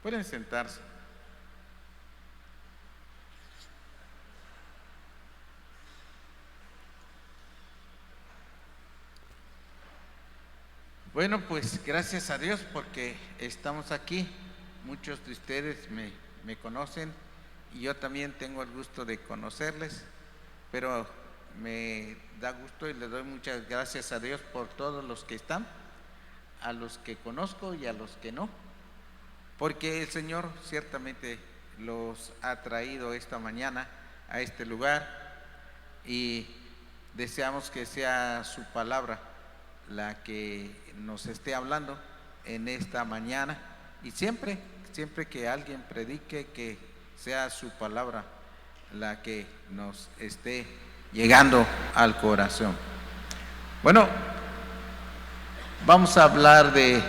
Pueden sentarse. Bueno, pues gracias a Dios porque estamos aquí. Muchos de ustedes me conocen y yo también tengo el gusto de conocerles, pero me da gusto y le doy muchas gracias a Dios por todos los que están, a los que conozco y a los que no, porque el Señor ciertamente los ha traído esta mañana a este lugar y deseamos que sea su palabra la que nos esté hablando en esta mañana, y siempre que alguien predique, que sea su palabra la que nos esté llegando al corazón. Bueno, vamos a hablar de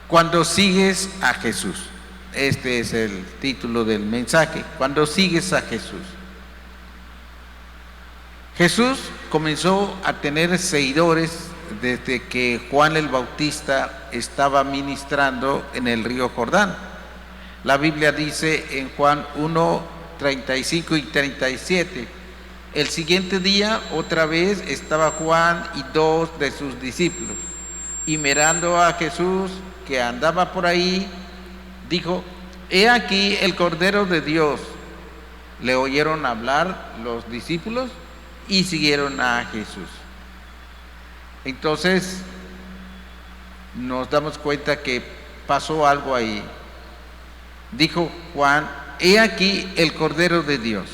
cuando sigues a Jesús. Este es el título del mensaje, cuando sigues a Jesús. Jesús comenzó a tener seguidores desde que Juan el Bautista estaba ministrando en el río Jordán. La Biblia dice en Juan 1, 35 y 37, el siguiente día otra vez estaba Juan y 2 de sus discípulos, y mirando a Jesús que andaba por ahí, dijo: he aquí el Cordero de Dios. Le oyeron hablar los discípulos y siguieron a Jesús. Entonces nos damos cuenta que pasó algo ahí. Dijo Juan: he aquí el Cordero de Dios.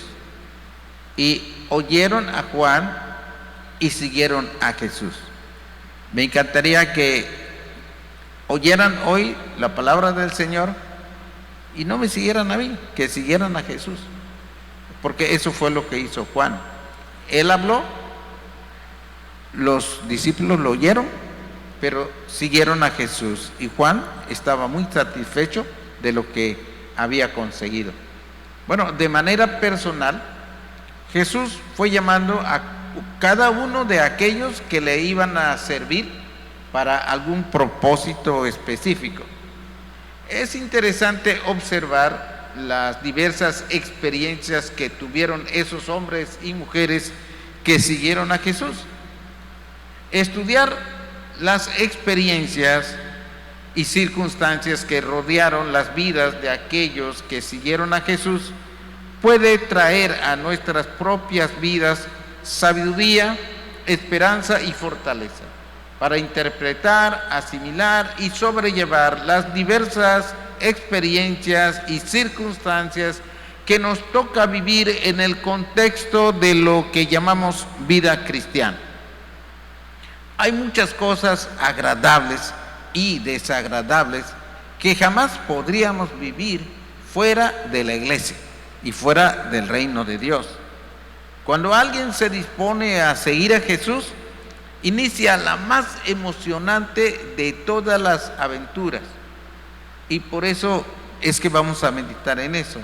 Y oyeron a Juan y siguieron a Jesús. Me encantaría que oyeran hoy la palabra del Señor y no me siguieran a mí, que siguieran a Jesús, porque eso fue lo que hizo Juan. Él habló, los discípulos lo oyeron, pero siguieron a Jesús, y Juan estaba muy satisfecho de lo que había conseguido. Bueno, de manera personal, Jesús fue llamando a cada uno de aquellos que le iban a servir para algún propósito específico. Es interesante observar las diversas experiencias que tuvieron esos hombres y mujeres que siguieron a Jesús. Estudiar las experiencias y circunstancias que rodearon las vidas de aquellos que siguieron a Jesús puede traer a nuestras propias vidas sabiduría, esperanza y fortaleza para interpretar, asimilar y sobrellevar las diversas experiencias y circunstancias que nos toca vivir en el contexto de lo que llamamos vida cristiana. Hay muchas cosas agradables y desagradables que jamás podríamos vivir fuera de la iglesia y fuera del reino de Dios. Cuando alguien se dispone a seguir a Jesús, inicia la más emocionante de todas las aventuras, y por eso es que vamos a meditar en eso.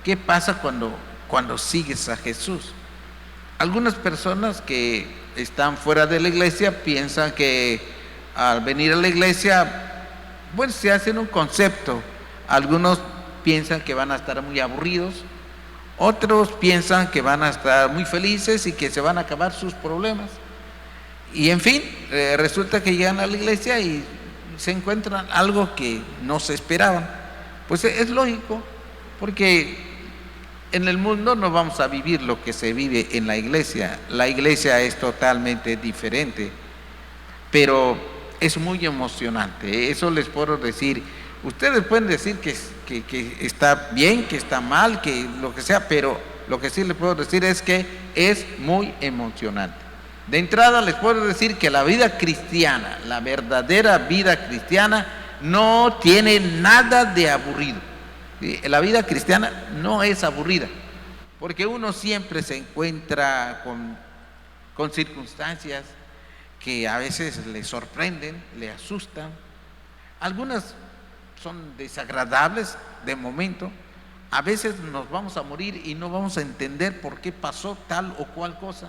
¿Qué pasa cuando sigues a Jesús? Algunas personas que están fuera de la iglesia piensan que al venir a la iglesia, bueno, se hacen un concepto. Algunos piensan que van a estar muy aburridos, otros piensan que van a estar muy felices y que se van a acabar sus problemas. Y en fin, resulta que llegan a la iglesia y se encuentran algo que no se esperaban. Pues es lógico, porque en el mundo no vamos a vivir lo que se vive en la iglesia. La iglesia es totalmente diferente, pero es muy emocionante. Eso les puedo decir. Ustedes pueden decir que está bien, que está mal, que lo que sea, pero lo que sí les puedo decir es que es muy emocionante. De entrada les puedo decir que la vida cristiana, la verdadera vida cristiana, no tiene nada de aburrido. ¿Sí? La vida cristiana no es aburrida, porque uno siempre se encuentra con circunstancias que a veces le sorprenden, le asustan. Algunas son desagradables de momento. A veces nos vamos a morir y no vamos a entender por qué pasó tal o cual cosa.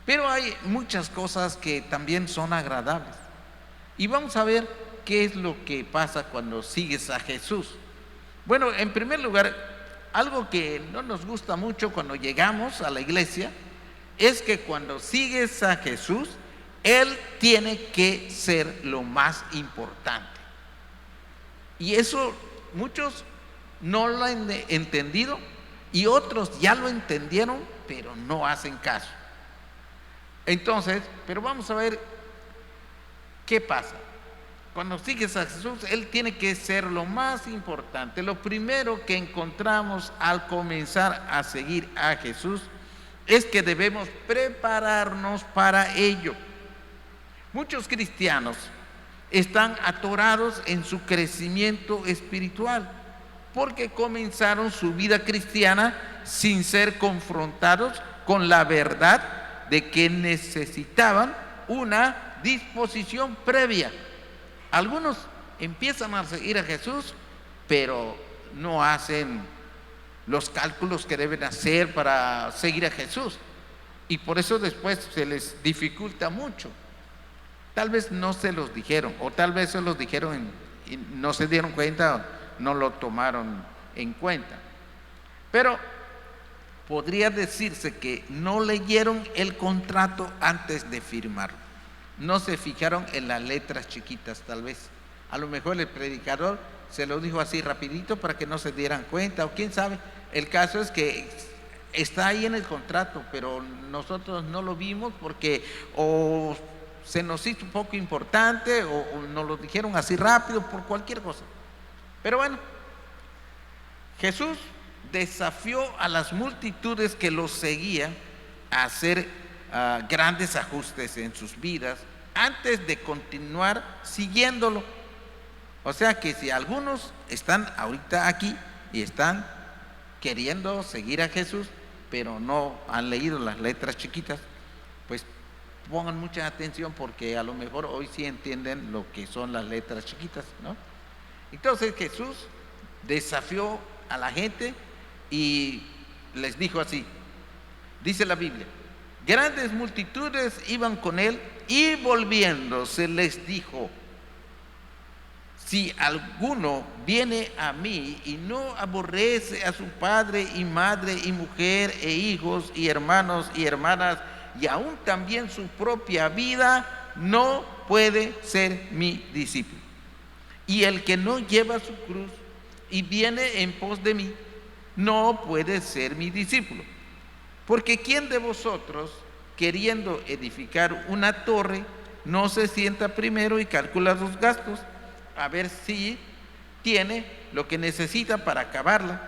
Pero hay muchas cosas que también son agradables. Y vamos a ver qué es lo que pasa cuando sigues a Jesús. Bueno, en primer lugar, algo que no nos gusta mucho cuando llegamos a la iglesia es que cuando sigues a Jesús, Él tiene que ser lo más importante. Y eso muchos no lo han entendido y otros ya lo entendieron, pero no hacen caso. Entonces, pero vamos a ver qué pasa. Cuando sigues a Jesús, Él tiene que ser lo más importante. Lo primero que encontramos al comenzar a seguir a Jesús es que debemos prepararnos para ello. Muchos cristianos están atorados en su crecimiento espiritual porque comenzaron su vida cristiana sin ser confrontados con la verdad de que necesitaban una disposición previa. Algunos empiezan a seguir a Jesús, pero no hacen los cálculos que deben hacer para seguir a Jesús. Y por eso después se les dificulta mucho. Tal vez no se los dijeron, o tal vez se los dijeron y no se dieron cuenta, o no lo tomaron en cuenta. Pero podría decirse que no leyeron el contrato antes de firmarlo. No se fijaron en las letras chiquitas, tal vez. A lo mejor el predicador se lo dijo así rapidito para que no se dieran cuenta, o quién sabe. El caso es que está ahí en el contrato, pero nosotros no lo vimos porque o se nos hizo un poco importante o nos lo dijeron así rápido por cualquier cosa. Pero bueno, Jesús desafió a las multitudes que lo seguían a hacer grandes ajustes en sus vidas antes de continuar siguiéndolo. O sea que si algunos están ahorita aquí y están queriendo seguir a Jesús, pero no han leído las letras chiquitas, pues pongan mucha atención porque a lo mejor hoy sí entienden lo que son las letras chiquitas, ¿no? Entonces Jesús desafió a la gente y les dijo así, dice la Biblia: grandes multitudes iban con él y volviéndose les dijo: si alguno viene a mí y no aborrece a su padre y madre y mujer e hijos y hermanos y hermanas y aún también su propia vida, no puede ser mi discípulo. Y el que no lleva su cruz y viene en pos de mí, no puede ser mi discípulo. Porque ¿quién de vosotros, queriendo edificar una torre, no se sienta primero y calcula los gastos, a ver si tiene lo que necesita para acabarla?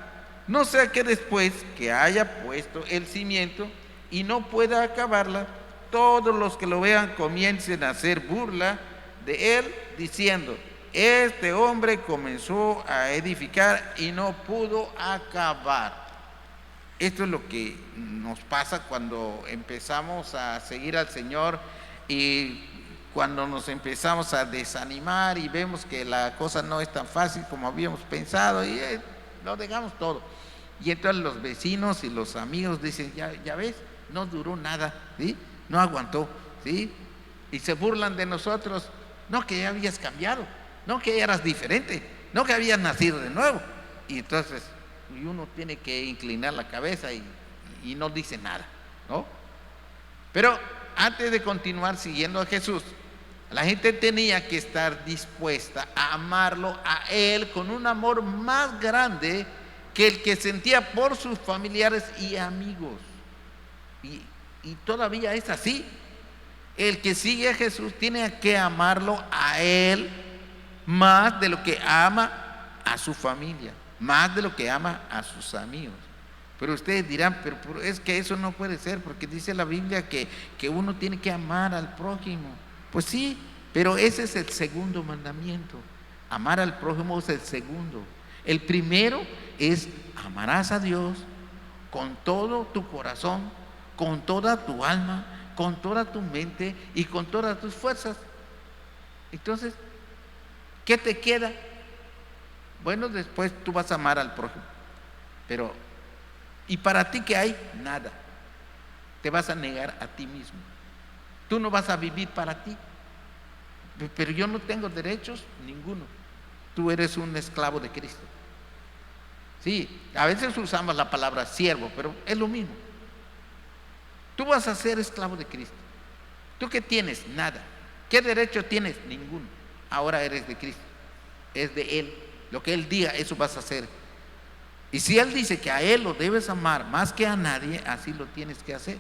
No sea que después que haya puesto el cimiento y no pueda acabarla, todos los que lo vean comiencen a hacer burla de él, diciendo: este hombre comenzó a edificar y no pudo acabar. Esto es lo que nos pasa cuando empezamos a seguir al Señor y cuando nos empezamos a desanimar y vemos que la cosa no es tan fácil como habíamos pensado y lo dejamos todo. Y entonces los vecinos y los amigos dicen: ya ves, no duró nada, ¿sí? No aguantó, ¿sí? Y se burlan de nosotros. No, que ya habías cambiado, no, que ya eras diferente, no, que habías nacido de nuevo. Y entonces uno tiene que inclinar la cabeza y no dice nada, ¿no? Pero antes de continuar siguiendo a Jesús, la gente tenía que estar dispuesta a amarlo a Él con un amor más grande que el que sentía por sus familiares y amigos. Y todavía es así. El que sigue a Jesús tiene que amarlo a Él más de lo que ama a su familia, más de lo que ama a sus amigos. Pero ustedes dirán: pero es que eso no puede ser, porque dice la Biblia que uno tiene que amar al prójimo. Pues sí, pero ese es el segundo mandamiento. Amar al prójimo es el segundo. El primero es: amarás a Dios con todo tu corazón, con toda tu alma, con toda tu mente y con todas tus fuerzas. Entonces, ¿qué te queda? Bueno, después tú vas a amar al prójimo. Pero, ¿y para ti qué hay? Nada. Te vas a negar a ti mismo. Tú no vas a vivir para ti. Pero yo no tengo derechos, ninguno. Tú eres un esclavo de Cristo. Sí, a veces usamos la palabra siervo, pero es lo mismo. Tú vas a ser esclavo de Cristo. ¿Tú qué tienes? Nada. ¿Qué derecho tienes? Ninguno. Ahora eres de Cristo. Es de Él. Lo que Él diga, eso vas a hacer. Y si Él dice que a Él lo debes amar más que a nadie, así lo tienes que hacer.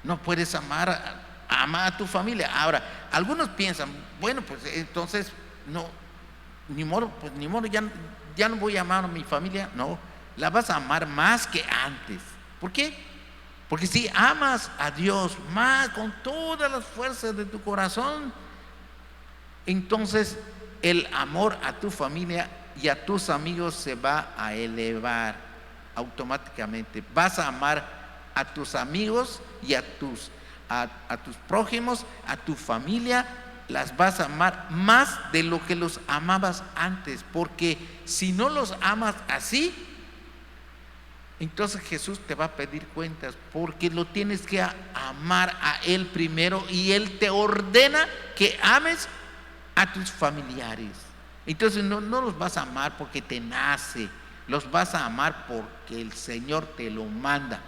No puedes amar a tu familia. Ahora, algunos piensan, bueno, pues entonces, no, ni modo, ya no voy a amar a mi familia. No, la vas a amar más que antes. ¿Por qué? Porque si amas a Dios más con todas las fuerzas de tu corazón, entonces el amor a tu familia y a tus amigos se va a elevar automáticamente. Vas a amar a tus amigos y a tus prójimos, a tu familia, las vas a amar más de lo que los amabas antes, porque si no los amas así, entonces Jesús te va a pedir cuentas, porque lo tienes que amar a Él primero, y Él te ordena que ames a tus familiares. Entonces no los vas a amar porque te nace, los vas a amar porque el Señor te lo manda.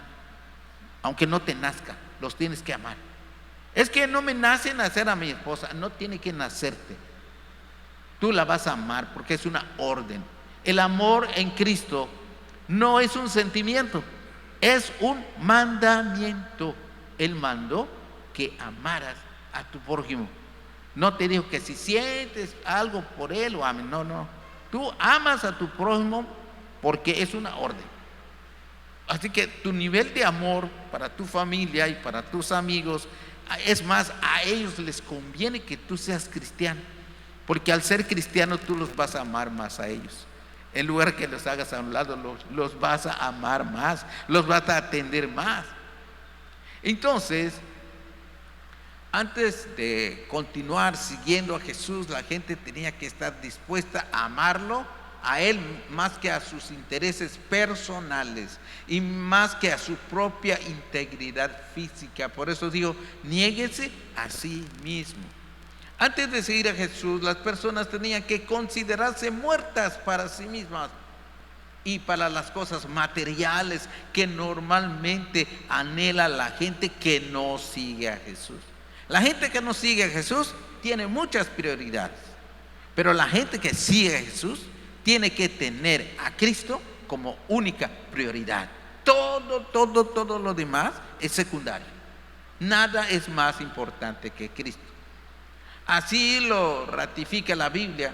Aunque no te nazca, los tienes que amar. Es que no me nace nacer a mi esposa. No tiene que nacerte. Tú la vas a amar porque es una orden. El amor en Cristo no es un sentimiento, es un mandamiento. Él mandó que amaras a tu prójimo. No te dijo que si sientes algo por él lo ames. No. Tú amas a tu prójimo porque es una orden. Así que tu nivel de amor para tu familia y para tus amigos, es más, a ellos les conviene que tú seas cristiano, porque al ser cristiano tú los vas a amar más a ellos. En lugar que los hagas a un lado, los vas a amar más, los vas a atender más. Entonces, antes de continuar siguiendo a Jesús, la gente tenía que estar dispuesta a amarlo a Él más que a sus intereses personales y más que a su propia integridad física. Por eso digo, niéguese a sí mismo. Antes de seguir a Jesús, las personas tenían que considerarse muertas para sí mismas y para las cosas materiales que normalmente anhela la gente que no sigue a Jesús. La gente que no sigue a Jesús tiene muchas prioridades, pero la gente que sigue a Jesús tiene que tener a Cristo como única prioridad. Todo lo demás es secundario. Nada es más importante que Cristo. Así lo ratifica la Biblia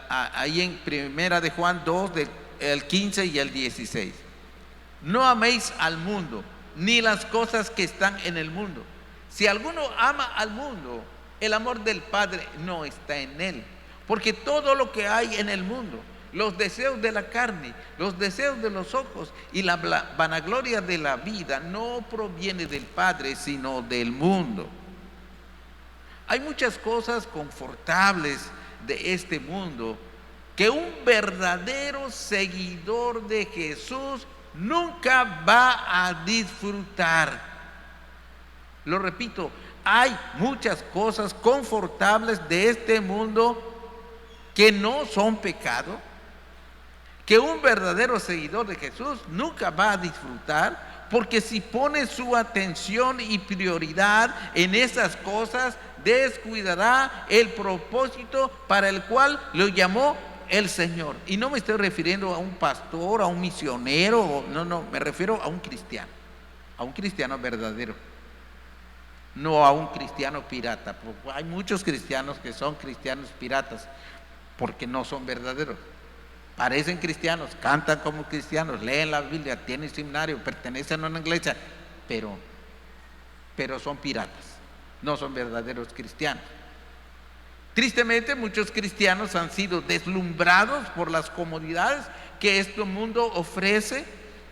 ahí en Primera de Juan 2, el 15 y el 16. No améis al mundo, ni las cosas que están en el mundo. Si alguno ama al mundo, el amor del Padre no está en él. Porque todo lo que hay en el mundo, los deseos de la carne, los deseos de los ojos y la vanagloria de la vida, no proviene del Padre, sino del mundo. Hay muchas cosas confortables de este mundo que un verdadero seguidor de Jesús nunca va a disfrutar. Lo repito, hay muchas cosas confortables de este mundo que no son pecado, que un verdadero seguidor de Jesús nunca va a disfrutar, porque si pone su atención y prioridad en esas cosas, descuidará el propósito para el cual lo llamó el Señor. Y no me estoy refiriendo a un pastor, a un misionero, no, me refiero a un cristiano verdadero, no a un cristiano pirata. Porque hay muchos cristianos que son cristianos piratas porque no son verdaderos. Parecen cristianos, cantan como cristianos, leen la Biblia, tienen seminario, pertenecen a una iglesia, pero son piratas, no son verdaderos cristianos. Tristemente, muchos cristianos han sido deslumbrados por las comodidades que este mundo ofrece,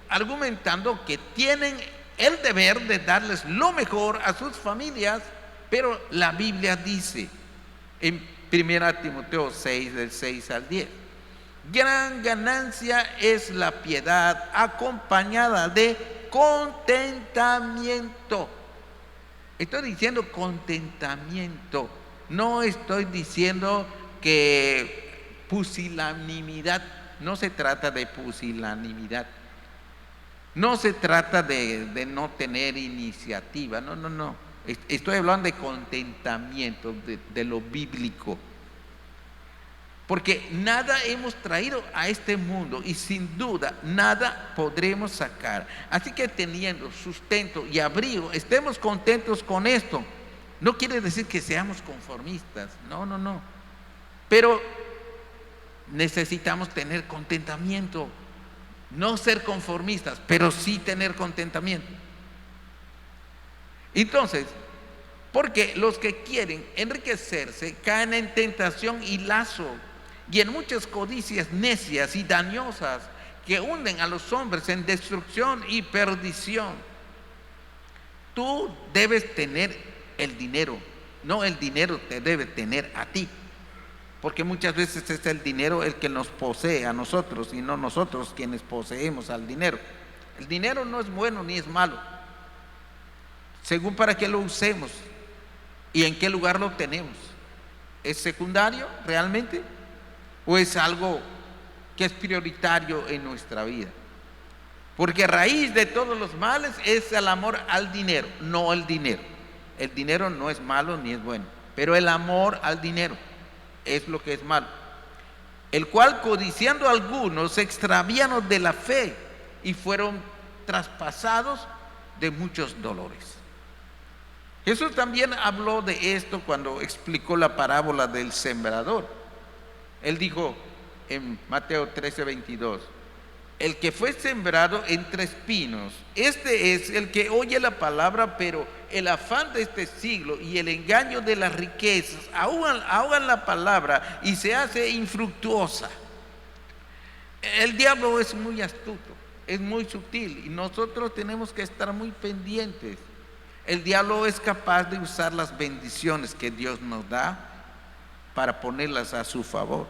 argumentando que tienen el deber de darles lo mejor a sus familias, pero la Biblia dice en 1 Timoteo 6, del 6 al 10, gran ganancia es la piedad acompañada de contentamiento. Estoy diciendo contentamiento, no estoy diciendo que pusilanimidad. No se trata de pusilanimidad. No se trata de no tener iniciativa. No, no, no. Estoy hablando de contentamiento, de lo bíblico. Porque nada hemos traído a este mundo y sin duda nada podremos sacar. Así que teniendo sustento y abrigo, estemos contentos con esto. No quiere decir que seamos conformistas, no, no, no. Pero necesitamos tener contentamiento. No ser conformistas, pero sí tener contentamiento. Entonces, porque los que quieren enriquecerse caen en tentación y lazo, y en muchas codicias necias y dañosas que hunden a los hombres en destrucción y perdición. Tú debes tener el dinero, no el dinero te debe tener a ti, porque muchas veces es el dinero el que nos posee a nosotros y no nosotros quienes poseemos al dinero. El dinero no es bueno ni es malo, según para qué lo usemos y en qué lugar lo obtenemos. ¿Es secundario realmente? ¿O es algo que es prioritario en nuestra vida? Porque raíz de todos los males es el amor al dinero, no el dinero. El dinero no es malo ni es bueno, pero el amor al dinero es lo que es malo. El cual, codiciando algunos, se extraviaron de la fe y fueron traspasados de muchos dolores. Jesús también habló de esto cuando explicó la parábola del sembrador. Él dijo en Mateo 13:22, el que fue sembrado entre espinos, este es el que oye la palabra, pero el afán de este siglo y el engaño de las riquezas ahogan la palabra y se hace infructuosa. El diablo es muy astuto, es muy sutil y nosotros tenemos que estar muy pendientes. El diablo es capaz de usar las bendiciones que Dios nos da para ponerlas a su favor.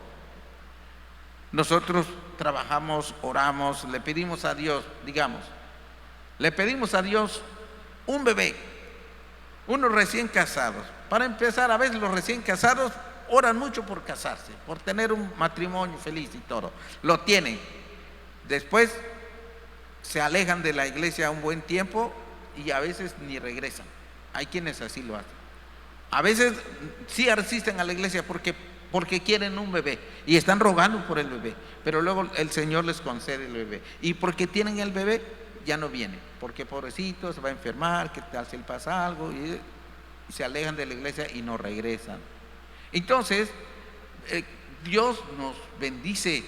Nosotros trabajamos, oramos, le pedimos a Dios, digamos, le pedimos a Dios un bebé, unos recién casados. Para empezar, a veces los recién casados oran mucho por casarse, por tener un matrimonio feliz y todo. Lo tienen. Después se alejan de la iglesia un buen tiempo y a veces ni regresan. Hay quienes así lo hacen. A veces sí asisten a la iglesia porque quieren un bebé y están rogando por el bebé, pero luego el Señor les concede el bebé. Y porque tienen el bebé ya no vienen, porque pobrecito se va a enfermar, que tal si le pasa algo, y se alejan de la iglesia y no regresan. Entonces, Dios nos bendice,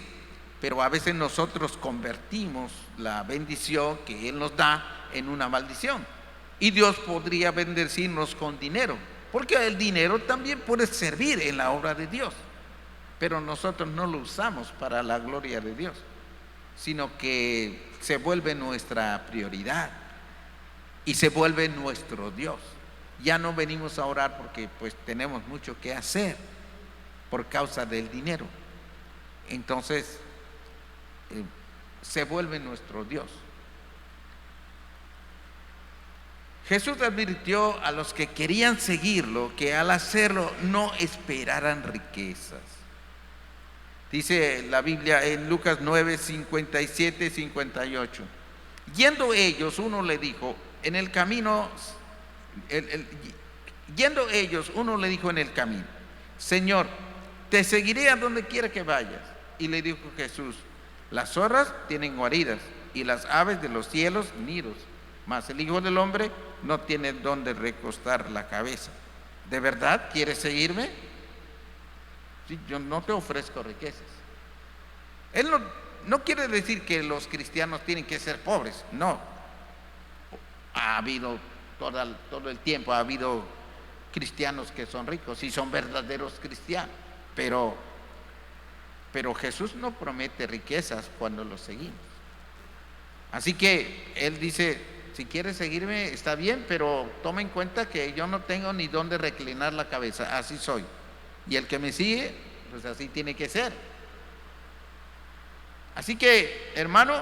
pero a veces nosotros convertimos la bendición que Él nos da en una maldición. Y Dios podría bendecirnos con dinero, porque el dinero también puede servir en la obra de Dios, pero nosotros no lo usamos para la gloria de Dios, sino que se vuelve nuestra prioridad y se vuelve nuestro Dios. Ya no venimos a orar porque pues tenemos mucho que hacer por causa del dinero. Entonces se vuelve nuestro Dios. Jesús advirtió a los que querían seguirlo que al hacerlo no esperaran riquezas. Dice la Biblia en Lucas 9, 57, 58. Yendo ellos, uno le dijo en el camino, Señor, te seguiré a donde quiera que vayas. Y le dijo Jesús, las zorras tienen guaridas y las aves de los cielos nidos, mas el Hijo del Hombre no tiene donde recostar la cabeza. ¿De verdad quieres seguirme? Sí, yo no te ofrezco riquezas. Él no quiere decir que los cristianos tienen que ser pobres, no. Ha habido todo el tiempo, ha habido cristianos que son ricos y son verdaderos cristianos, pero Jesús no promete riquezas cuando lo seguimos. Así que Él dice, si quieres seguirme está bien, pero toma en cuenta que yo no tengo ni dónde reclinar la cabeza, así soy. Y el que me sigue, pues así tiene que ser. Así que, hermano,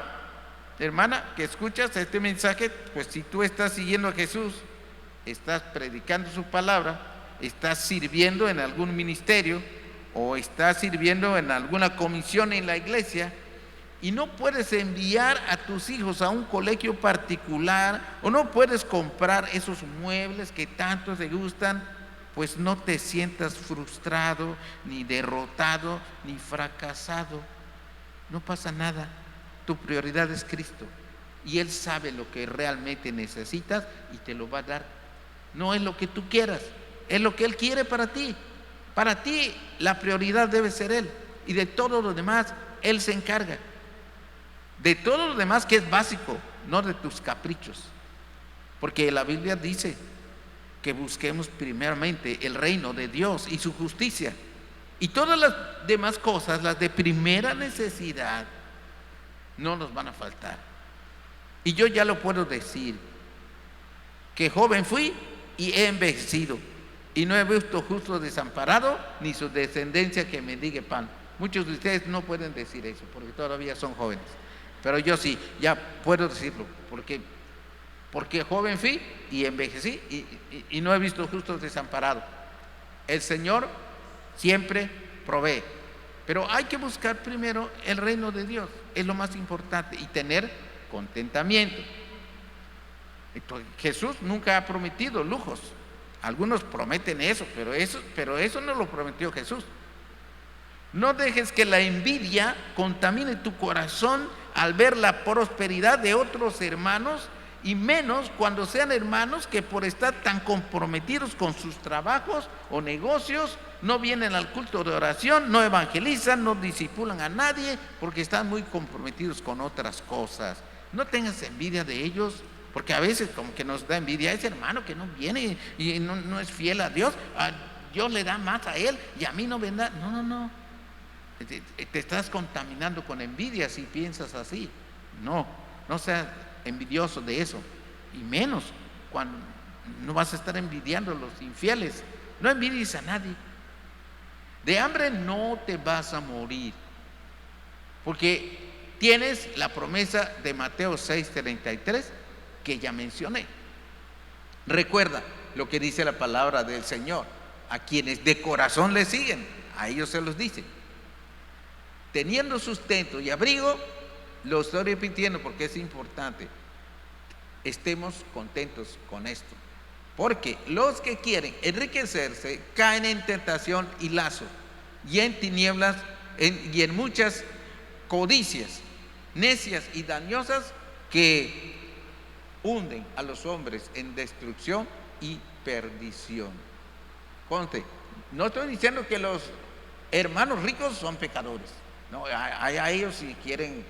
hermana, que escuchas este mensaje, pues si tú estás siguiendo a Jesús, estás predicando su palabra, estás sirviendo en algún ministerio, o estás sirviendo en alguna comisión en la iglesia y no puedes enviar a tus hijos a un colegio particular o no puedes comprar esos muebles que tanto te gustan, pues no te sientas frustrado, ni derrotado, ni fracasado. No pasa nada. Tu prioridad es Cristo y Él sabe lo que realmente necesitas y te lo va a dar. No es lo que tú quieras, es lo que Él quiere para ti. Para ti la prioridad debe ser Él, y de todo lo demás Él se encarga. De todo lo demás que es básico, no de tus caprichos. Porque la Biblia dice que busquemos primeramente el reino de Dios y su justicia. Y todas las demás cosas, las de primera necesidad, no nos van a faltar. Y yo ya lo puedo decir, que joven fui y he envejecido, y no he visto justo desamparado, ni su descendencia que mendigue pan. Muchos de ustedes no pueden decir eso, porque todavía son jóvenes. Pero yo sí, ya puedo decirlo, porque joven fui y envejecí y no he visto justo desamparado. El Señor siempre provee, pero hay que buscar primero el reino de Dios, es lo más importante, y tener contentamiento. Entonces, Jesús nunca ha prometido lujos. Algunos prometen eso, pero eso no lo prometió Jesús. No dejes que la envidia contamine tu corazón al ver la prosperidad de otros hermanos, y menos cuando sean hermanos que por estar tan comprometidos con sus trabajos o negocios no vienen al culto de oración, no evangelizan, no discipulan a nadie porque están muy comprometidos con otras cosas. No tengas envidia de ellos, porque a veces como que nos da envidia ese hermano que no viene y no es fiel a Dios. Dios le da más a él y a mí no vendrá. No. Te estás contaminando con envidia si piensas así. No seas envidioso de eso, y menos cuando no vas a estar envidiando a los infieles. No envidies a nadie. De hambre no te vas a morir, porque tienes la promesa de Mateo 6:33 que ya mencioné. Recuerda lo que dice la palabra del Señor: a quienes de corazón le siguen, a ellos se los dice. Teniendo sustento y abrigo, lo estoy repitiendo porque es importante, estemos contentos con esto, porque los que quieren enriquecerse caen en tentación y lazo, y en tinieblas y en muchas codicias necias y dañosas que hunden a los hombres en destrucción y perdición. Conste, no estoy diciendo que los hermanos ricos son pecadores. No, a ellos si quieren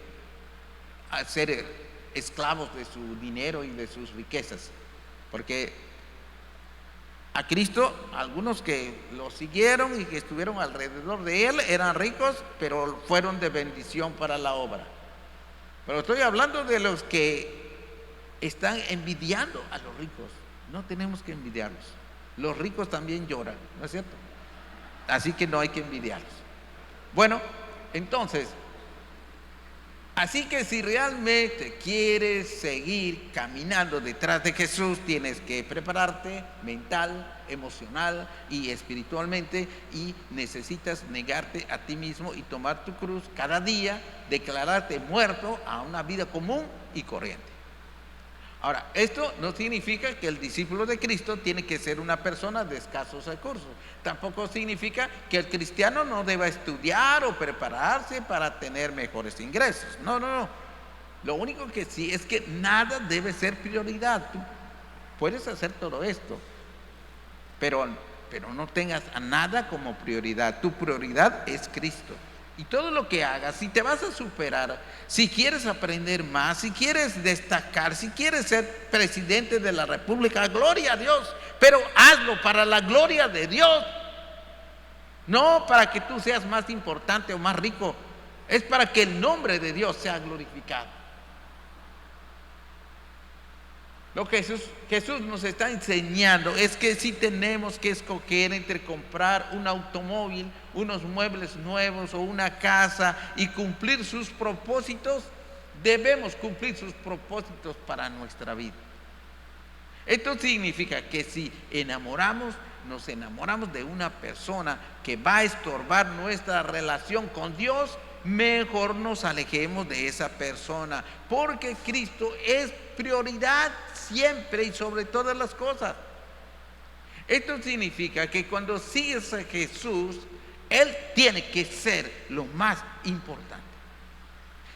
ser esclavos de su dinero y de sus riquezas, porque a Cristo, algunos que lo siguieron y que estuvieron alrededor de él eran ricos, pero fueron de bendición para la obra. Pero estoy hablando de los que están envidiando a los ricos. No tenemos que envidiarlos. Los ricos también lloran, ¿no es cierto? Así que no hay que envidiarlos. Bueno, entonces, así que si realmente quieres seguir caminando detrás de Jesús, tienes que prepararte mental, emocional y espiritualmente, y necesitas negarte a ti mismo y tomar tu cruz cada día, declararte muerto a una vida común y corriente. Ahora, esto no significa que el discípulo de Cristo tiene que ser una persona de escasos recursos. Tampoco significa que el cristiano no deba estudiar o prepararse para tener mejores ingresos. No. Lo único que sí es que nada debe ser prioridad. Tú puedes hacer todo esto, pero no tengas a nada como prioridad. Tu prioridad es Cristo. Y todo lo que hagas, si te vas a superar, si quieres aprender más, si quieres destacar, si quieres ser presidente de la República, gloria a Dios, pero hazlo para la gloria de Dios, no para que tú seas más importante o más rico, es para que el nombre de Dios sea glorificado. Lo que Jesús nos está enseñando es que si tenemos que escoger entre comprar un automóvil, unos muebles nuevos o una casa y cumplir sus propósitos, debemos cumplir sus propósitos para nuestra vida. Esto significa que si enamoramos nos enamoramos de una persona que va a estorbar nuestra relación con Dios, mejor nos alejemos de esa persona, porque Cristo es prioridad siempre y sobre todas las cosas. Esto significa que cuando sigues a Jesús, Él tiene que ser lo más importante.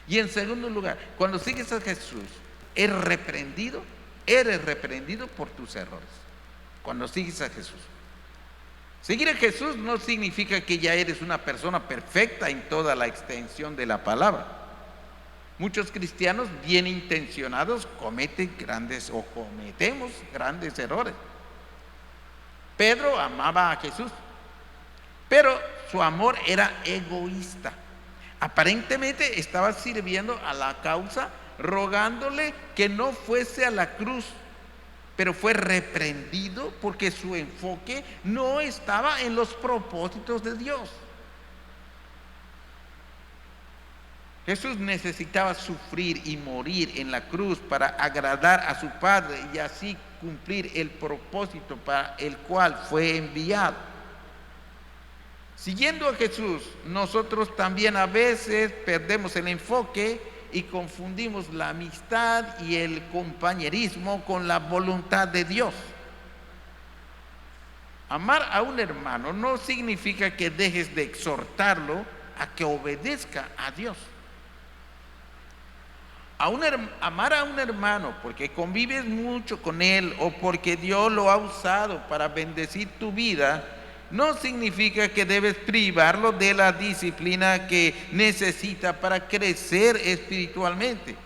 Y en segundo lugar, cuando sigues a Jesús, eres reprendido por tus errores. Cuando sigues a Jesús. Seguir a Jesús no significa que ya eres una persona perfecta en toda la extensión de la palabra. Muchos cristianos bien intencionados cometemos grandes errores. Pedro amaba a Jesús, pero su amor era egoísta. Aparentemente estaba sirviendo a la causa, rogándole que no fuese a la cruz, pero fue reprendido porque su enfoque no estaba en los propósitos de Dios. Jesús necesitaba sufrir y morir en la cruz para agradar a su Padre y así cumplir el propósito para el cual fue enviado. Siguiendo a Jesús, nosotros también a veces perdemos el enfoque y confundimos la amistad y el compañerismo con la voluntad de Dios. Amar a un hermano no significa que dejes de exhortarlo a que obedezca a Dios. Amar a un hermano porque convives mucho con él o porque Dios lo ha usado para bendecir tu vida, no significa que debes privarlo de la disciplina que necesita para crecer espiritualmente.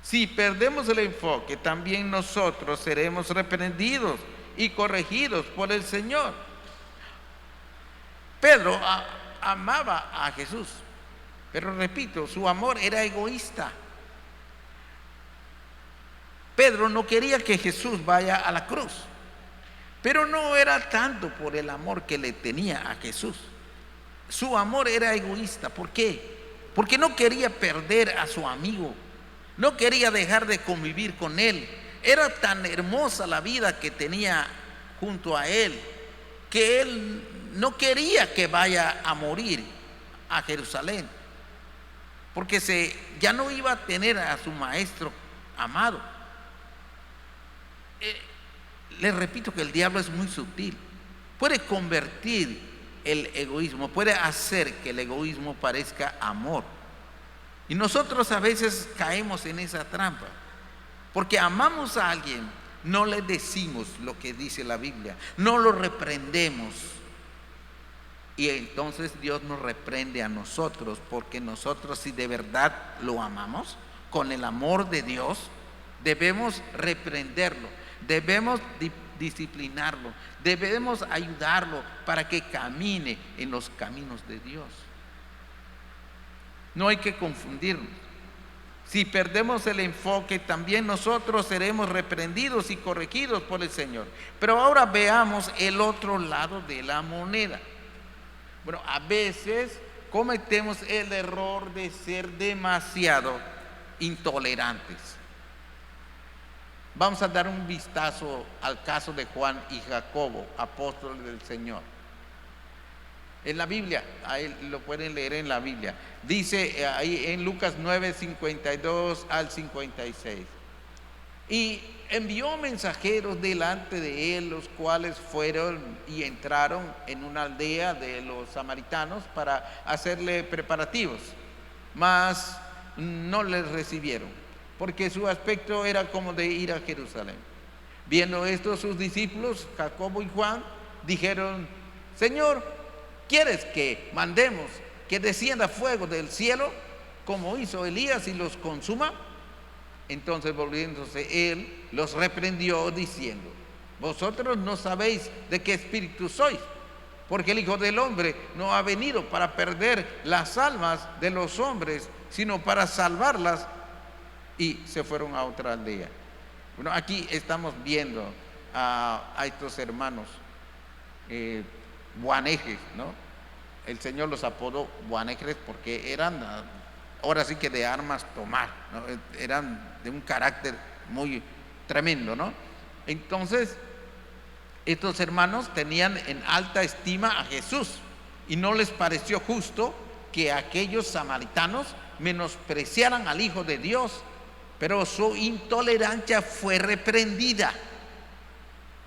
Si perdemos el enfoque, también nosotros seremos reprendidos y corregidos por el Señor. Pedro amaba a Jesús, pero repito, su amor era egoísta. Pedro no quería que Jesús vaya a la cruz, pero no era tanto por el amor que le tenía a Jesús. Su amor era egoísta. ¿Por qué? Porque no quería perder a su amigo, no quería dejar de convivir con él. Era tan hermosa la vida que tenía junto a él, que él no quería que vaya a morir a Jerusalén, porque ya no iba a tener a su maestro amado. Les repito que el diablo es muy sutil. Puede convertir el egoísmo, puede hacer que el egoísmo parezca amor. Y nosotros a veces caemos en esa trampa, porque amamos a alguien, no le decimos lo que dice la Biblia, no lo reprendemos. Y entonces Dios nos reprende a nosotros, porque nosotros, si de verdad lo amamos con el amor de Dios, debemos reprenderlo, debemos disciplinarlo, debemos ayudarlo para que camine en los caminos de Dios. No hay que confundirnos. Si perdemos el enfoque, también nosotros seremos reprendidos y corregidos por el Señor. Pero ahora veamos el otro lado de la moneda. Bueno, a veces cometemos el error de ser demasiado intolerantes. Vamos a dar un vistazo al caso de Juan y Jacobo, apóstoles del Señor. En la Biblia, ahí lo pueden leer en la Biblia. Dice ahí en Lucas 9, 52 al 56. Y envió mensajeros delante de él, los cuales fueron y entraron en una aldea de los samaritanos para hacerle preparativos, mas no les recibieron, porque su aspecto era como de ir a Jerusalén. Viendo esto, sus discípulos, Jacobo y Juan, dijeron: Señor, ¿quieres que mandemos que descienda fuego del cielo, como hizo Elías, y los consuma? Entonces, volviéndose él, los reprendió diciendo: vosotros no sabéis de qué espíritu sois, porque el Hijo del Hombre no ha venido para perder las almas de los hombres, sino para salvarlas. Y se fueron a otra aldea. Bueno, aquí estamos viendo a estos hermanos Boanerges, ¿no? El Señor los apodó Boanerges porque eran, ahora sí que de armas tomar, ¿no? Eran de un carácter muy tremendo, ¿no? Entonces, Estos hermanos tenían en alta estima a Jesús y no les pareció justo que aquellos samaritanos menospreciaran al Hijo de Dios, pero su intolerancia fue reprendida.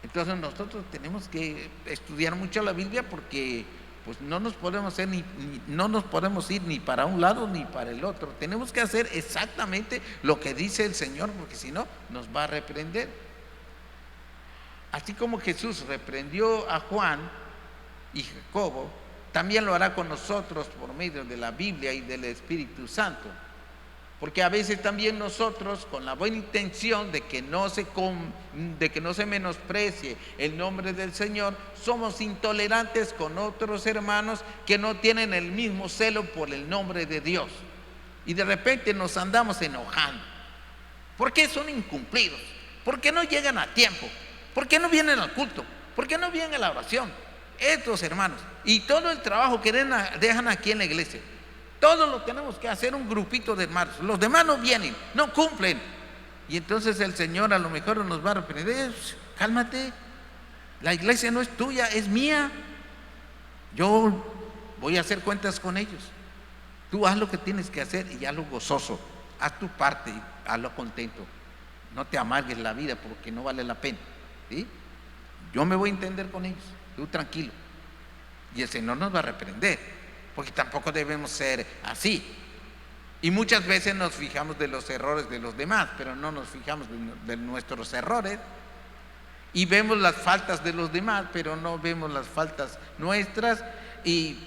Entonces nosotros tenemos que estudiar mucho la Biblia, porque pues no nos podemos ir ni para un lado ni para el otro. Tenemos que hacer exactamente lo que dice el Señor, porque si no nos va a reprender. Así como Jesús reprendió a Juan y Jacobo, también lo hará con nosotros por medio de la Biblia y del Espíritu Santo. Porque a veces también nosotros, con la buena intención de que no se menosprecie el nombre del Señor, somos intolerantes con otros hermanos que no tienen el mismo celo por el nombre de Dios. Y de repente nos andamos enojando. ¿Por qué son incumplidos? ¿Por qué no llegan a tiempo? ¿Por qué no vienen al culto? ¿Por qué no vienen a la oración? Estos hermanos y todo el trabajo que dejan aquí en la iglesia, todo lo tenemos que hacer un grupito de hermanos. Los demás no vienen, no cumplen. Y entonces el Señor a lo mejor nos va a reprender. Cálmate, la iglesia no es tuya, es mía. Yo voy a hacer cuentas con ellos. Tú haz lo que tienes que hacer y hazlo gozoso. Haz tu parte y hazlo contento. No te amargues la vida porque no vale la pena, ¿sí? Yo me voy a entender con ellos, tú tranquilo. Y el Señor nos va a reprender, porque tampoco debemos ser así. Y muchas veces nos fijamos de los errores de los demás, pero no nos fijamos de nuestros errores. Y vemos las faltas de los demás, pero no vemos las faltas nuestras. Y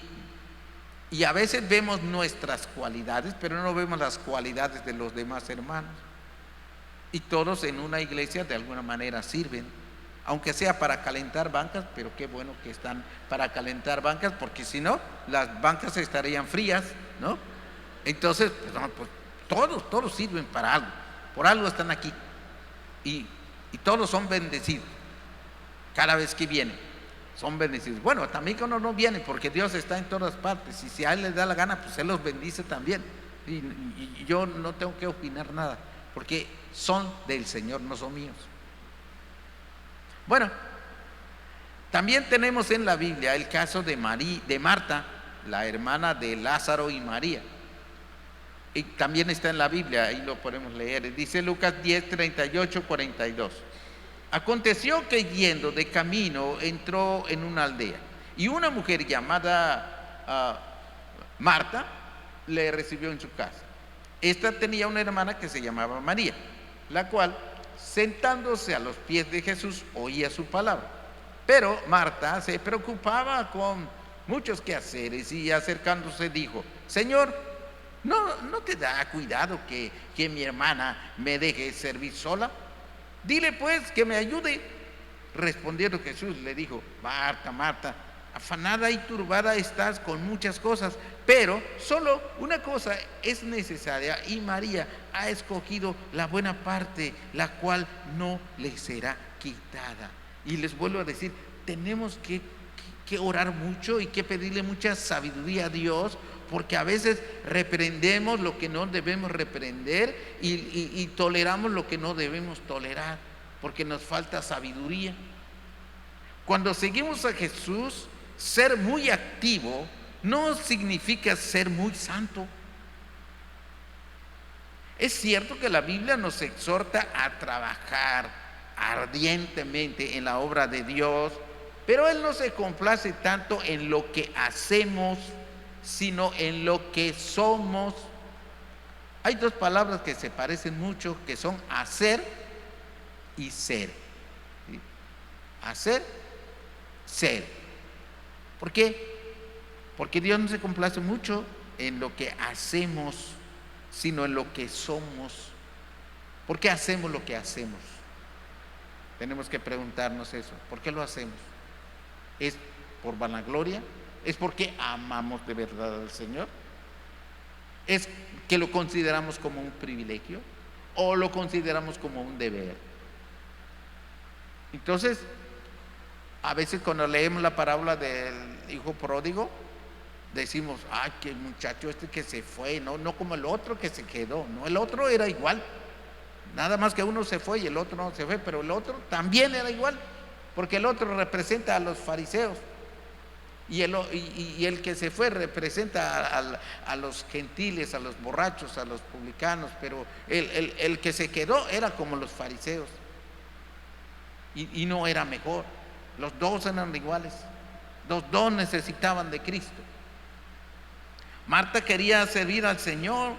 a veces vemos nuestras cualidades, pero no vemos las cualidades de los demás hermanos. Y todos en una iglesia de alguna manera sirven, aunque sea para calentar bancas, pero qué bueno que están para calentar bancas, porque si no, las bancas estarían frías, ¿no? Entonces, pues todos sirven para algo, por algo están aquí. Y todos son bendecidos, cada vez que vienen, son bendecidos. Bueno, también cuando no vienen, porque Dios está en todas partes, y si a Él les da la gana, pues Él los bendice también. Y yo no tengo que opinar nada, porque son del Señor, no son míos. Bueno, también tenemos en la Biblia el caso de Marta, la hermana de Lázaro y María. Y también está en la Biblia, ahí lo podemos leer. Dice Lucas 10, 38, 42. Aconteció que yendo de camino entró en una aldea, y una mujer llamada Marta le recibió en su casa. Esta tenía una hermana que se llamaba María, la cual, sentándose a los pies de Jesús, oía su palabra. Pero Marta se preocupaba con muchos quehaceres, y acercándose dijo: Señor, ¿no te da cuidado que mi hermana me deje servir sola? Dile pues que me ayude. Respondiendo Jesús le dijo: Marta, Marta, afanada y turbada estás con muchas cosas, pero solo una cosa es necesaria, y María ha escogido la buena parte, la cual no le será quitada. Y les vuelvo a decir, tenemos que orar mucho y que pedirle mucha sabiduría a Dios, porque a veces reprendemos lo que no debemos reprender y toleramos lo que no debemos tolerar, porque nos falta sabiduría. Cuando seguimos a Jesús, ser muy activo no significa ser muy santo. Es cierto que la Biblia nos exhorta a trabajar ardientemente en la obra de Dios, pero Él no se complace tanto en lo que hacemos, sino en lo que somos. Hay dos palabras que se parecen mucho, que son hacer y ser. ¿Sí? Hacer, ser. ¿Por qué? Porque Dios no se complace mucho en lo que hacemos, sino en lo que somos. ¿Por qué hacemos lo que hacemos? Tenemos que preguntarnos eso. ¿Por qué lo hacemos? ¿Es por vanagloria? ¿Es porque amamos de verdad al Señor? ¿Es que lo consideramos como un privilegio? ¿O lo consideramos como un deber? Entonces, a veces cuando leemos la parábola del hijo pródigo, decimos: ay, que el muchacho este que se fue, no como el otro que se quedó. No, el otro era igual, nada más que uno se fue y el otro no se fue, pero el otro también era igual. porque el otro representa a los fariseos y el que se fue representa a los gentiles, a los borrachos, a los publicanos, pero el que se quedó era como los fariseos y no era mejor. Los dos eran iguales, los dos necesitaban de Cristo. Marta quería servir al Señor,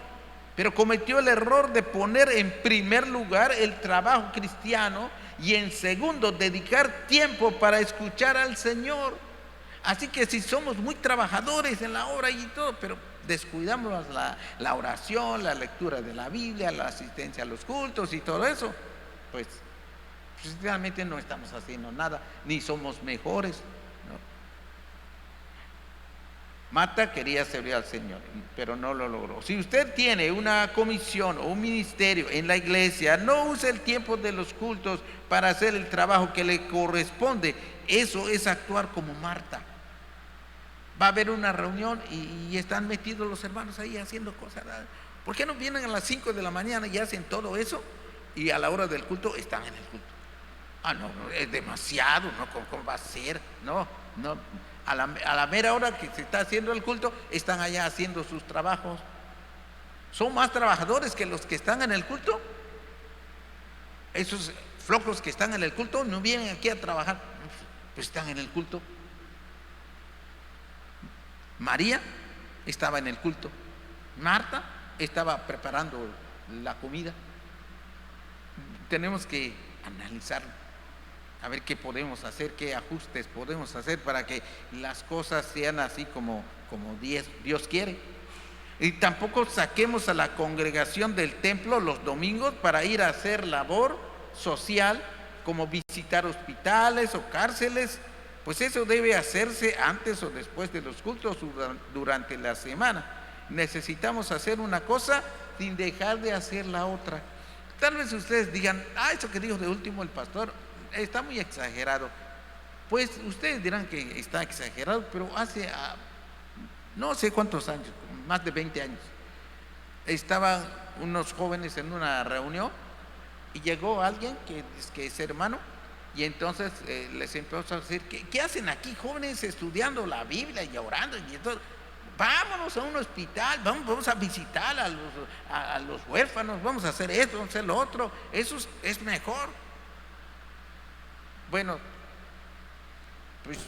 pero cometió el error de poner en primer lugar el trabajo cristiano y en segundo dedicar tiempo para escuchar al Señor. Así que si somos muy trabajadores en la obra y todo, pero descuidamos la oración, la lectura de la Biblia, la asistencia a los cultos y todo eso, pues realmente no estamos haciendo nada, ni somos mejores, ¿no? Marta quería servir al Señor, pero no lo logró. Si usted tiene una comisión o un ministerio en la iglesia, no use el tiempo de los cultos para hacer el trabajo que le corresponde. Eso es actuar como Marta. Va a haber una reunión y están metidos los hermanos ahí haciendo cosas. ¿Por qué no vienen a las 5 de la mañana y hacen todo eso? Y a la hora del culto están en el culto. No, es demasiado, ¿no? ¿Cómo va a ser? No. A la mera hora que se está haciendo el culto, están allá haciendo sus trabajos. Son más trabajadores que los que están en el culto. Esos flojos que están en el culto no vienen aquí a trabajar, pues están en el culto. María estaba en el culto. Marta estaba preparando la comida. Tenemos que analizar, a ver qué podemos hacer, qué ajustes podemos hacer para que las cosas sean así como Dios quiere. Y tampoco saquemos a la congregación del templo los domingos para ir a hacer labor social, como visitar hospitales o cárceles. Pues eso debe hacerse antes o después de los cultos durante la semana. Necesitamos hacer una cosa sin dejar de hacer la otra. Tal vez ustedes digan, eso que dijo de último el pastor está muy exagerado. Pues ustedes dirán que está exagerado, pero hace no sé cuántos años, más de 20 años, estaban unos jóvenes en una reunión y llegó alguien que es hermano. Y entonces les empezó a decir, ¿qué hacen aquí jóvenes estudiando la Biblia y orando? Y entonces, vámonos a un hospital, vamos a visitar a los huérfanos, vamos a hacer esto, vamos a hacer lo otro, eso es mejor. Bueno, pues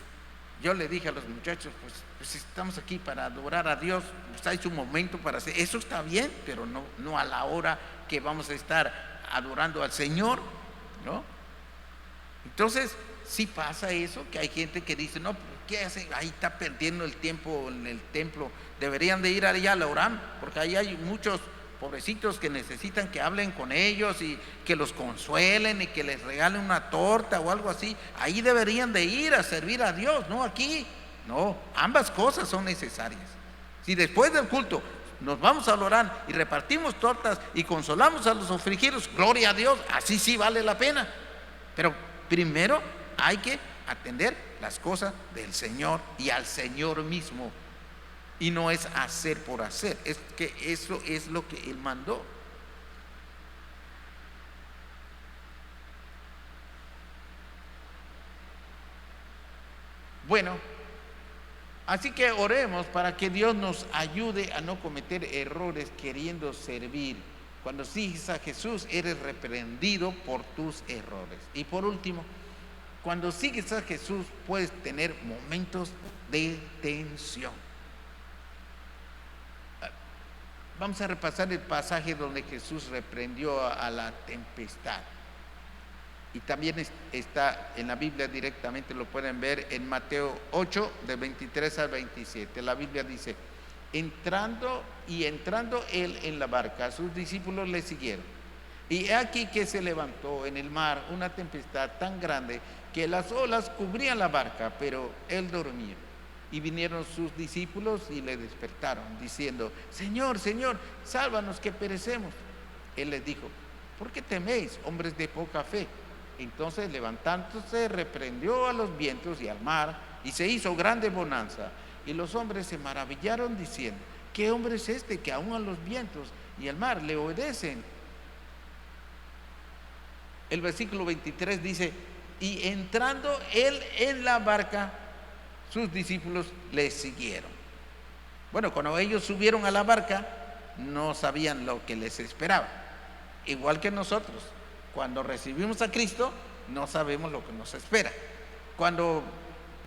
yo le dije a los muchachos, pues estamos aquí para adorar a Dios, pues hay un momento para hacer, eso está bien, pero no a la hora que vamos a estar adorando al Señor, ¿no? Entonces, sí pasa eso, que hay gente que dice, no, ¿qué hacen? Ahí está perdiendo el tiempo en el templo, deberían de ir allá a la Oram, porque ahí hay muchos pobrecitos que necesitan que hablen con ellos y que los consuelen y que les regalen una torta o algo así. Ahí deberían de ir a servir a Dios, no aquí. No, ambas cosas son necesarias. Si después del culto nos vamos a orar y repartimos tortas y consolamos a los afligidos, gloria a Dios, así sí vale la pena. Pero primero hay que atender las cosas del Señor y al Señor mismo. Y no es hacer por hacer, es que eso es lo que Él mandó. Bueno, así que oremos para que Dios nos ayude a no cometer errores queriendo servir. Cuando sigues a Jesús, eres reprendido por tus errores. Y por último, cuando sigues a Jesús, puedes tener momentos de tensión. Vamos a repasar el pasaje donde Jesús reprendió a la tempestad. Y también está en la Biblia directamente, lo pueden ver en Mateo 8, de 23 al 27. La Biblia dice, entrando él en la barca, sus discípulos le siguieron. Y he aquí que se levantó en el mar una tempestad tan grande que las olas cubrían la barca, pero él dormía. Y vinieron sus discípulos y le despertaron, diciendo, Señor, Señor, sálvanos que perecemos. Él les dijo, ¿por qué teméis, hombres de poca fe? Entonces levantándose reprendió a los vientos y al mar, y se hizo grande bonanza. Y los hombres se maravillaron diciendo, ¿qué hombre es este que aún a los vientos y al mar le obedecen? El versículo 23 dice, y entrando él en la barca, sus discípulos le siguieron. Bueno, cuando ellos subieron a la barca, no sabían lo que les esperaba. Igual que nosotros, cuando recibimos a Cristo, no sabemos lo que nos espera. Cuando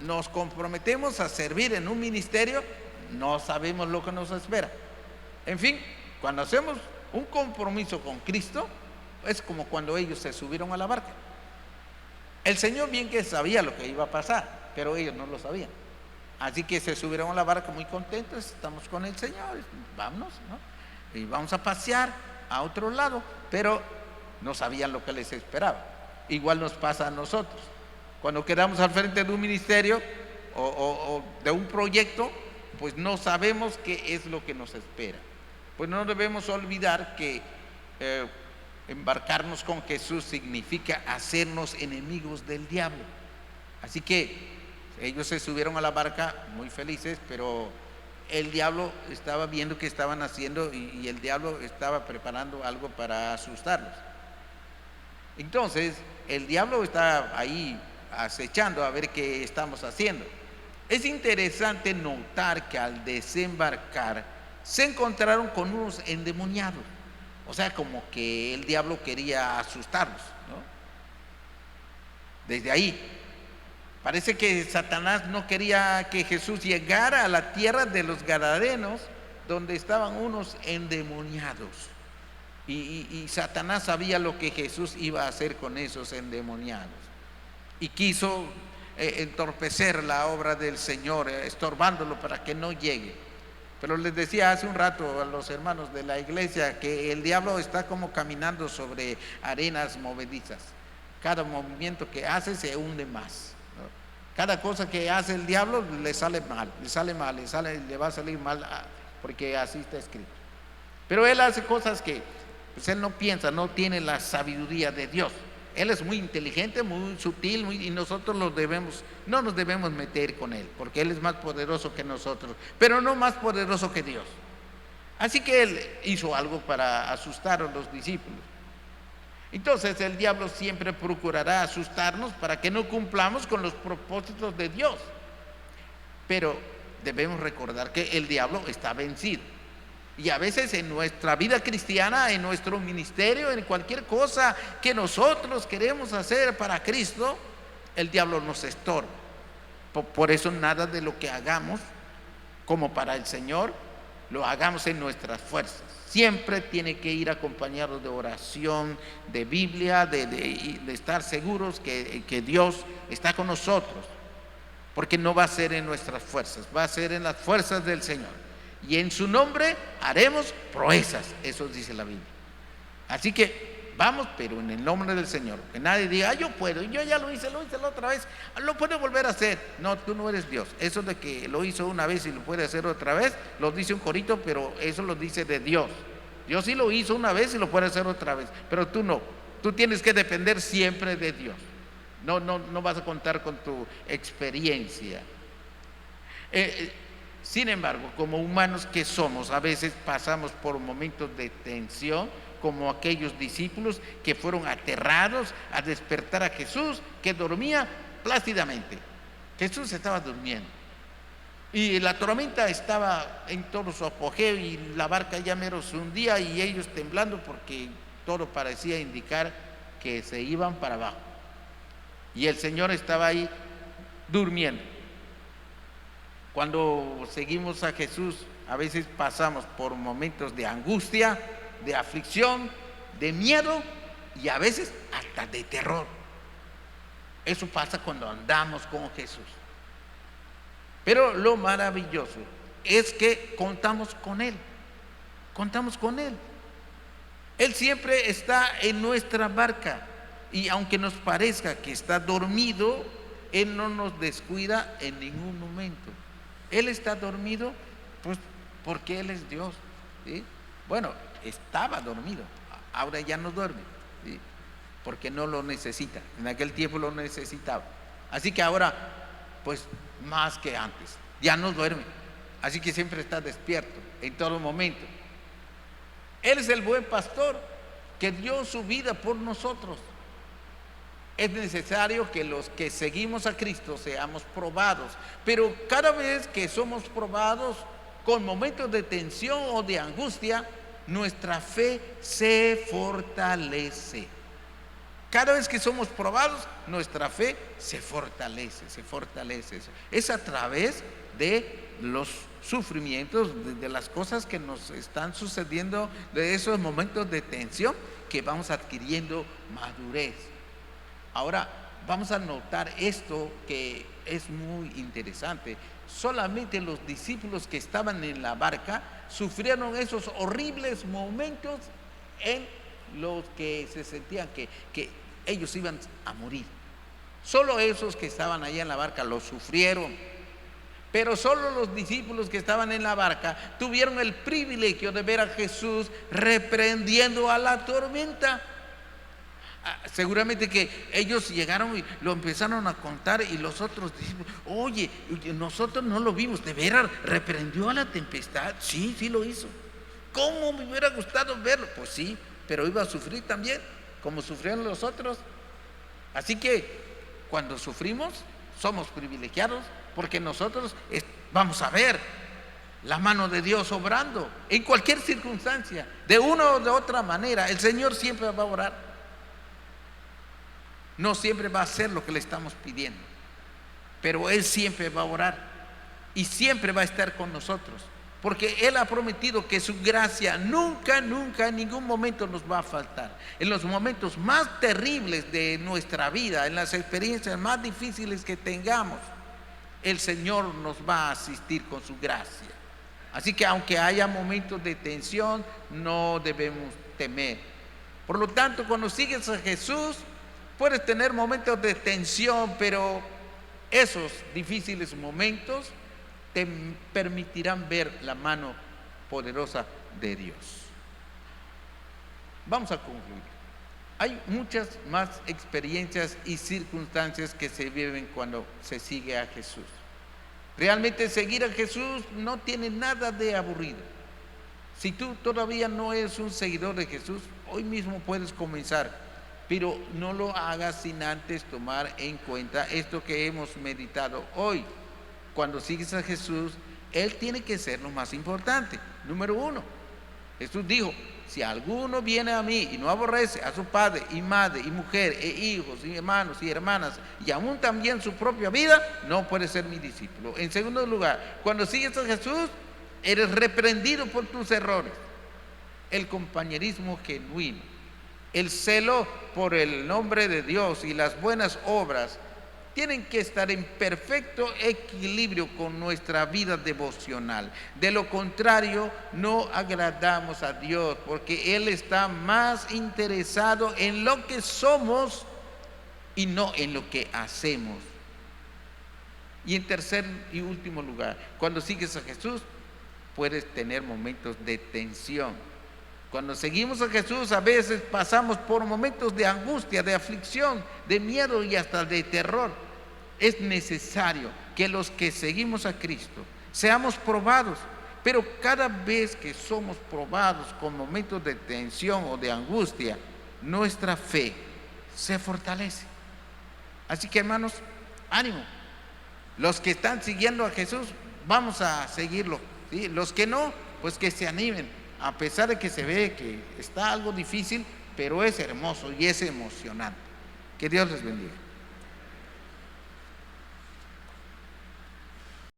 nos comprometemos a servir en un ministerio, no sabemos lo que nos espera. En fin, cuando hacemos un compromiso con Cristo, es como cuando ellos se subieron a la barca. El Señor bien que sabía lo que iba a pasar, pero ellos no lo sabían. Así que se subieron a la barca muy contentos, estamos con el Señor, vámonos, ¿no? Y vamos a pasear a otro lado, pero no sabían lo que les esperaba. Igual nos pasa a nosotros. Cuando quedamos al frente de un ministerio o de un proyecto, pues no sabemos qué es lo que nos espera. Pues no debemos olvidar que embarcarnos con Jesús significa hacernos enemigos del diablo. Así que ellos se subieron a la barca muy felices, pero el diablo estaba viendo qué estaban haciendo y el diablo estaba preparando algo para asustarlos. Entonces, el diablo está ahí acechando a ver qué estamos haciendo. Es interesante notar que al desembarcar se encontraron con unos endemoniados. O sea, como que el diablo quería asustarlos, ¿no? Desde ahí, parece que Satanás no quería que Jesús llegara a la tierra de los Gadarenos, donde estaban unos endemoniados. Y Satanás sabía lo que Jesús iba a hacer con esos endemoniados. Y quiso entorpecer la obra del Señor, estorbándolo para que no llegue. Pero les decía hace un rato a los hermanos de la iglesia que el diablo está como caminando sobre arenas movedizas. Cada movimiento que hace se hunde más, ¿no? Cada cosa que hace el diablo le sale mal, le va a salir mal, porque así está escrito. Pero él hace cosas que pues él no piensa, no tiene la sabiduría de Dios. Él es muy inteligente, muy sutil, y nosotros no nos debemos meter con él, porque él es más poderoso que nosotros, pero no más poderoso que Dios. Así que él hizo algo para asustar a los discípulos. Entonces el diablo siempre procurará asustarnos para que no cumplamos con los propósitos de Dios. Pero debemos recordar que el diablo está vencido. Y a veces en nuestra vida cristiana, en nuestro ministerio, en cualquier cosa que nosotros queremos hacer para Cristo, el diablo nos estorba. Por eso nada de lo que hagamos como para el Señor, lo hagamos en nuestras fuerzas. Siempre tiene que ir acompañado de oración, de Biblia, de estar seguros que Dios está con nosotros. Porque no va a ser en nuestras fuerzas, va a ser en las fuerzas del Señor. Y en su nombre haremos proezas, eso dice la Biblia. Así que vamos, pero en el nombre del Señor. Que nadie diga, yo puedo, yo ya lo hice la otra vez, lo puedo volver a hacer. No, tú no eres Dios. Eso de que lo hizo una vez y lo puede hacer otra vez, lo dice un corito, pero eso lo dice de Dios. Dios sí lo hizo una vez y lo puede hacer otra vez, pero tú no. Tú tienes que depender siempre de Dios. No vas a contar con tu experiencia. Sin embargo, como humanos que somos, a veces pasamos por momentos de tensión, como aquellos discípulos que fueron aterrados a despertar a Jesús, que dormía plácidamente. Jesús estaba durmiendo y la tormenta estaba en todo su apogeo y la barca ya mero se hundía y ellos temblando porque todo parecía indicar que se iban para abajo. Y el Señor estaba ahí durmiendo. Cuando seguimos a Jesús, a veces pasamos por momentos de angustia, de aflicción, de miedo y a veces hasta de terror. Eso pasa cuando andamos con Jesús. Pero lo maravilloso es que contamos con Él. Contamos con Él. Él siempre está en nuestra barca. Y aunque nos parezca que está dormido, Él no nos descuida en ningún momento. Él está dormido, pues porque Él es Dios, ¿sí? Bueno, estaba dormido, ahora ya no duerme, ¿sí? Porque no lo necesita. En aquel tiempo lo necesitaba. Así que ahora, pues más que antes, ya no duerme. Así que siempre está despierto en todo momento. Él es el buen pastor que dio su vida por nosotros. Es necesario que los que seguimos a Cristo seamos probados, pero cada vez que somos probados con momentos de tensión o de angustia, nuestra fe se fortalece. Cada vez que somos probados, nuestra fe se fortalece, se fortalece. Es a través de los sufrimientos, de las cosas que nos están sucediendo, de esos momentos de tensión, que vamos adquiriendo madurez. Ahora, vamos a notar esto que es muy interesante. Solamente los discípulos que estaban en la barca sufrieron esos horribles momentos en los que se sentían que ellos iban a morir. Solo esos que estaban allá en la barca lo sufrieron. Pero solo los discípulos que estaban en la barca tuvieron el privilegio de ver a Jesús reprendiendo a la tormenta. Seguramente que ellos llegaron y lo empezaron a contar, y los otros discípulos: oye, nosotros no lo vimos, ¿de veras reprendió a la tempestad? Sí, sí lo hizo. ¿Cómo me hubiera gustado verlo? Pues sí, pero iba a sufrir también, como sufrieron los otros. Así que cuando sufrimos, somos privilegiados, porque nosotros vamos a ver la mano de Dios obrando en cualquier circunstancia, de una o de otra manera. El Señor siempre va a orar. No siempre va a hacer lo que le estamos pidiendo, pero Él siempre va a orar y siempre va a estar con nosotros, porque Él ha prometido que su gracia nunca, nunca, en ningún momento nos va a faltar. En los momentos más terribles de nuestra vida, en las experiencias más difíciles que tengamos, el Señor nos va a asistir con su gracia. Así que aunque haya momentos de tensión, no debemos temer. Por lo tanto, cuando sigues a Jesús, puedes tener momentos de tensión, pero esos difíciles momentos te permitirán ver la mano poderosa de Dios. Vamos a concluir. Hay muchas más experiencias y circunstancias que se viven cuando se sigue a Jesús. Realmente seguir a Jesús no tiene nada de aburrido. Si tú todavía no eres un seguidor de Jesús, hoy mismo puedes comenzar. Pero no lo hagas sin antes tomar en cuenta esto que hemos meditado hoy. Cuando sigues a Jesús, Él tiene que ser lo más importante. Número uno, Jesús dijo: si alguno viene a mí y no aborrece a su padre y madre y mujer e hijos y hermanos y hermanas, y aún también su propia vida, no puede ser mi discípulo. En segundo lugar, cuando sigues a Jesús, eres reprendido por tus errores. El compañerismo genuino, el celo por el nombre de Dios y las buenas obras tienen que estar en perfecto equilibrio con nuestra vida devocional. De lo contrario, no agradamos a Dios, porque Él está más interesado en lo que somos y no en lo que hacemos. Y en tercer y último lugar, cuando sigues a Jesús, puedes tener momentos de tensión. Cuando seguimos a Jesús, a veces pasamos por momentos de angustia, de aflicción, de miedo y hasta de terror. Es necesario que los que seguimos a Cristo seamos probados, pero cada vez que somos probados con momentos de tensión o de angustia, nuestra fe se fortalece. Así que, hermanos, ánimo. Los que están siguiendo a Jesús, vamos a seguirlo, ¿sí? Los que no, pues que se animen. A pesar de que se ve que está algo difícil, pero es hermoso y es emocionante. Que Dios les bendiga.